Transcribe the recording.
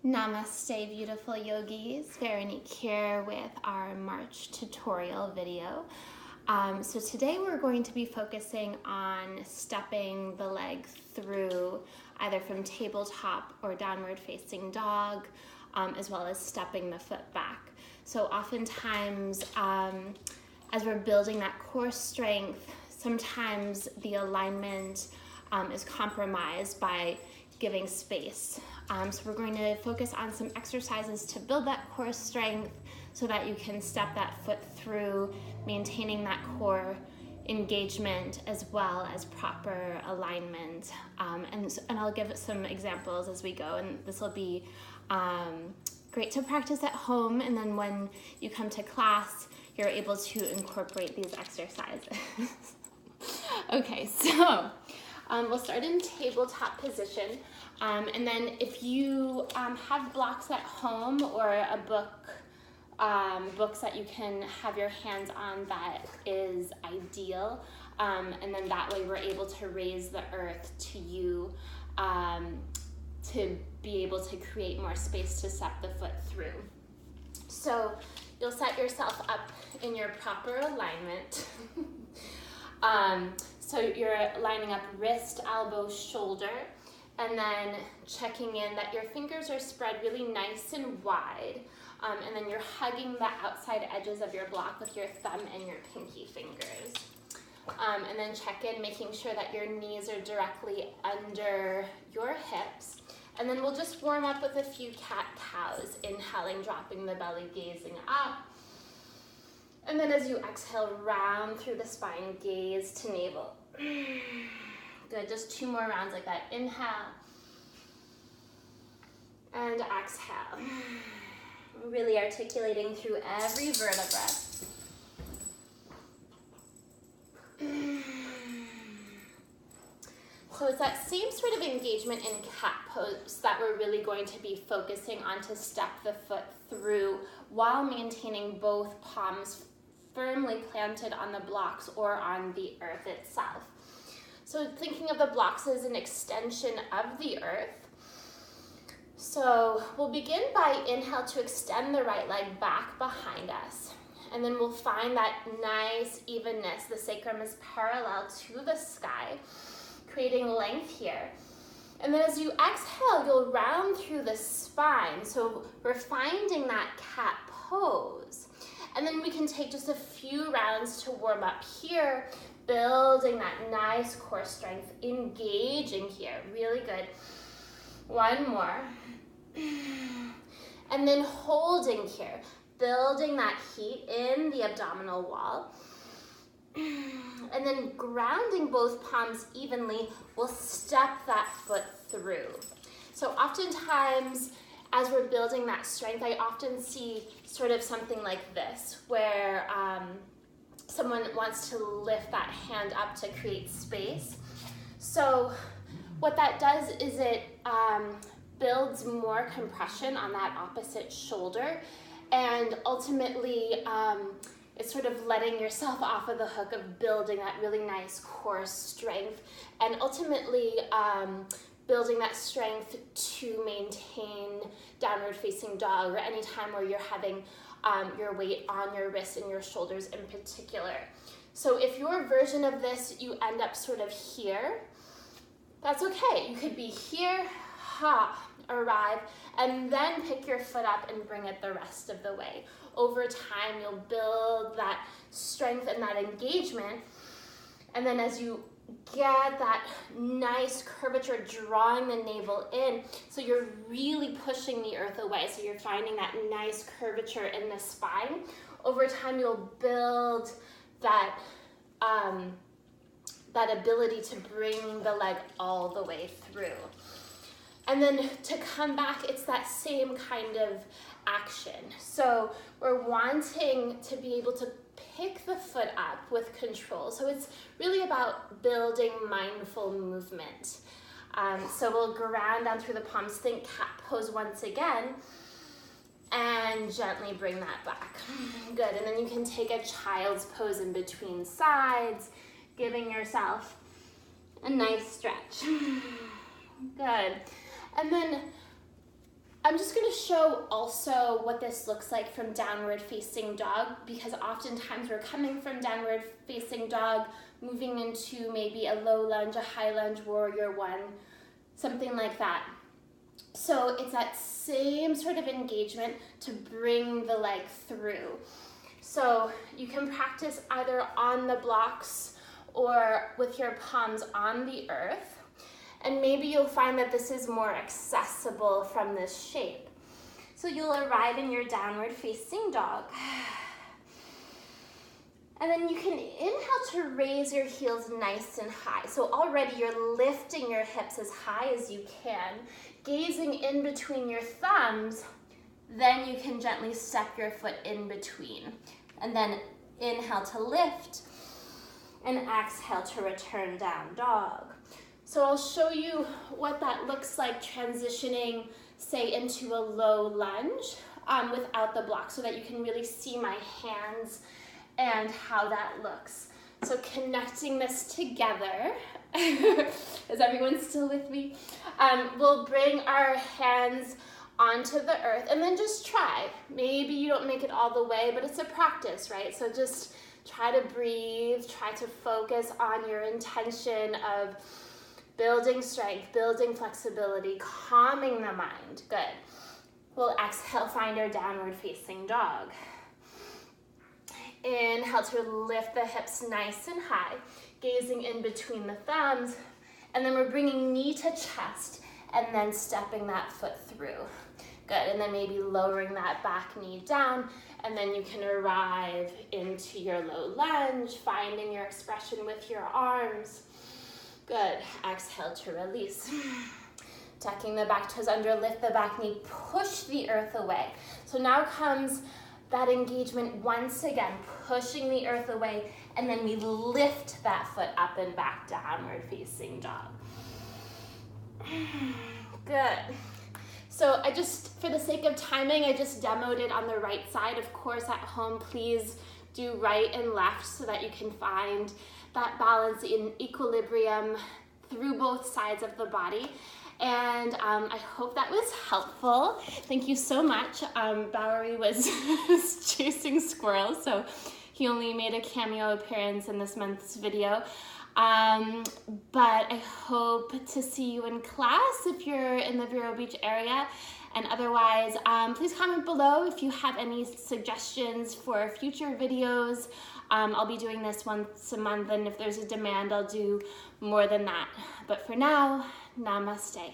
Namaste, beautiful yogis. Veronique here with our March tutorial video. So today we're going to be focusing on stepping the leg through either from tabletop or downward facing dog, as well as stepping the foot back. So oftentimes, as we're building that core strength, sometimes the alignment is compromised by giving space. So we're going to focus on some exercises to build that core strength so that you can step that foot through, maintaining that core engagement as well as proper alignment. And I'll give some examples as we go, and this will be great to practice at home, and then when you come to class, you're able to incorporate these exercises. Okay, so we'll start in tabletop position, and then if you have blocks at home or a books that you can have your hands on, that is ideal, and then that way we're able to raise the earth to you to be able to create more space to step the foot through. So you'll set yourself up in your proper alignment. So you're lining up wrist, elbow, shoulder, and then checking in that your fingers are spread really nice and wide, and then you're hugging the outside edges of your block with your thumb and your pinky fingers. And then check in, making sure that your knees are directly under your hips. And then we'll just warm up with a few cat-cows, inhaling, dropping the belly, gazing up. And then as you exhale, round through the spine, gaze to navel. Good, just 2 more rounds like that. Inhale. And exhale. Really articulating through every vertebra. So it's that same sort of engagement in cat pose that we're really going to be focusing on to step the foot through while maintaining both palms firmly planted on the blocks or on the earth itself. So thinking of the blocks as an extension of the earth. So we'll begin by inhale to extend the right leg back behind us. And then we'll find that nice evenness. The sacrum is parallel to the sky, creating length here. And then as you exhale, you'll round through the spine. So we're finding that cat pose. And then we can take just a few rounds to warm up here, building that nice core strength, engaging here. Really good. 1 more. And then holding here, building that heat in the abdominal wall. And then grounding both palms evenly, we'll step that foot through. So oftentimes, as we're building that strength, I often see sort of something like this, where someone wants to lift that hand up to create space. So what that does is it builds more compression on that opposite shoulder, and ultimately it's sort of letting yourself off of the hook of building that really nice core strength, and ultimately building that strength to maintain downward facing dog, or any time where you're having your weight on your wrists and your shoulders in particular. So if your version of this, you end up sort of here, that's okay. You could be here, arrive, and then pick your foot up and bring it the rest of the way. Over time, you'll build that strength and that engagement, and then as you get that nice curvature, drawing the navel in, so you're really pushing the earth away, so you're finding that nice curvature in the spine. Over time, you'll build that that ability to bring the leg all the way through. And then to come back, it's that same kind of action. So we're wanting to be able to pick the foot up with control. So it's really about building mindful movement. So we'll ground down through the palms, think cat pose once again, and gently bring that back. Good, and then you can take a child's pose in between sides, giving yourself a nice stretch. Good. And then I'm just going to show also what this looks like from downward facing dog, because oftentimes we're coming from downward facing dog, moving into maybe a low lunge, a high lunge, warrior one, something like that. So it's that same sort of engagement to bring the leg through. So you can practice either on the blocks or with your palms on the earth. And maybe you'll find that this is more accessible from this shape. So you'll arrive in your downward facing dog. And then you can inhale to raise your heels nice and high. So already you're lifting your hips as high as you can, gazing in between your thumbs. Then you can gently step your foot in between. And then inhale to lift and exhale to return down dog. So I'll show you what that looks like transitioning, say, into a low lunge without the block, so that you can really see my hands and how that looks. So connecting this together, is everyone still with me? We'll bring our hands onto the earth and then just try. Maybe you don't make it all the way, but it's a practice, right? So just try to breathe, try to focus on your intention of building strength, building flexibility, calming the mind. Good. We'll exhale, find our downward facing dog. Inhale to lift the hips nice and high, gazing in between the thumbs. And then we're bringing knee to chest and then stepping that foot through. Good. And then maybe lowering that back knee down. And then you can arrive into your low lunge, finding your expression with your arms. Good. Exhale to release. Tucking the back toes under, lift the back knee, push the earth away. So now comes that engagement once again, pushing the earth away, and then we lift that foot up and back, downward facing dog. Good. So I just, for the sake of timing, I just demoed it on the right side. Of course, at home, please do right and left so that you can find that balance in equilibrium through both sides of the body. And I hope that was helpful. Thank you so much. Bowery was chasing squirrels, so he only made a cameo appearance in this month's video. But I hope to see you in class if you're in the Vero Beach area. And otherwise, please comment below if you have any suggestions for future videos. I'll be doing this once a month, and if there's a demand, I'll do more than that. But for now, namaste.